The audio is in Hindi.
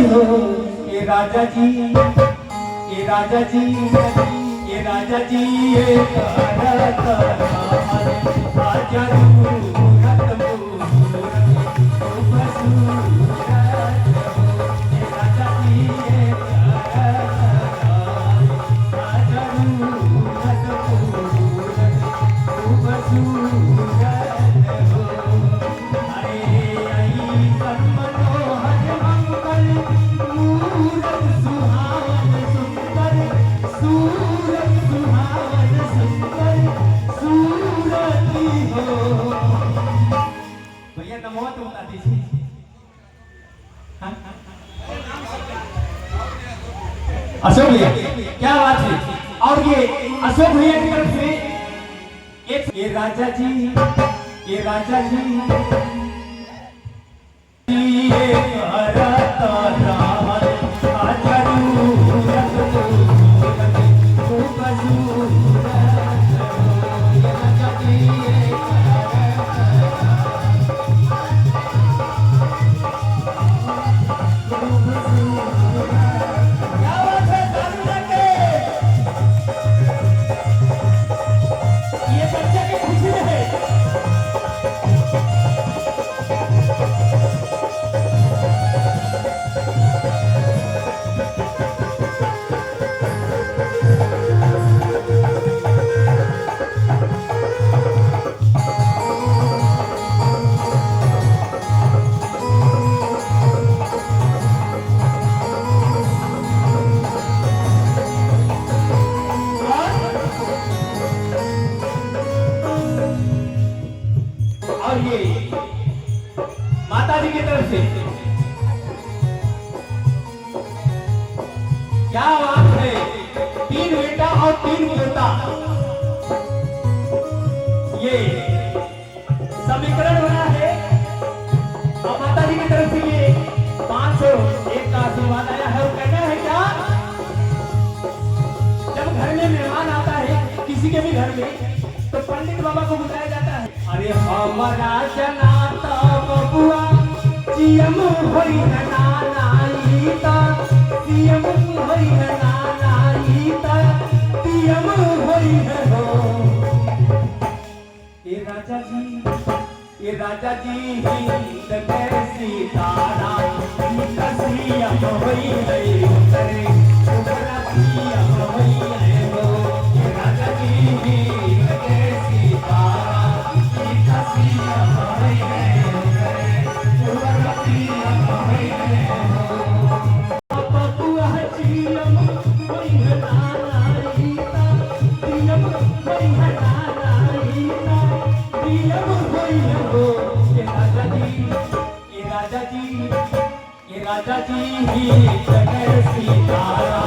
हो ये राजा जी, ये राजा जी, ये राजा जी, ये भारत आजा रूरत मूरत खूबसूरत हो ये राजा जी, ये भारत आजा रूरत मूरत खूबसूरत हो। अरे आई मनोहर मंगल मूरत सुहावन सुंदर, सूरत सुहावन सुंदर सूरती हो। भैया नमो तुम आती थी। अशोक भैया क्या बात है। और ये अशोक भैया की तरफ से एक ये राजा जी, ये राजा जी, ये भारत राज आजा रूरत मूरत खूबसूरत हो ये राजा जी, ये क्या बात है। ताली लगे ये बच्चे की खुशी है। और ये माता जी की तरफ से क्या बात है। 3 बेटा और 3 पोता, ये समीकरण बना है। और माता जी की तरफ से ये 501 का आशीर्वाद आया है। और कहना है क्या, जब घर में मेहमान आता है किसी के भी घर में तो पंडित बाबा को बुलाया जाता है। अरे हमारा जनाता बबुआ जियम होई नानाईता, जियम होई नानाईता, जियम होई हो ये राजा जी, ये राजा जी हिंद कैसी तारा कसियम होई है उतरे उतरा सियम होई है हो ये राजा जी हिंद कैसी तारा कसियम होई है उतरे उतरा सियम होई है हो बबुआ जियम होई है नानाईता, जियम होई है नानाईता, जियम होई है हो ये राजा जी, ये राजा जी, ये राजा जी ही जगह सितारा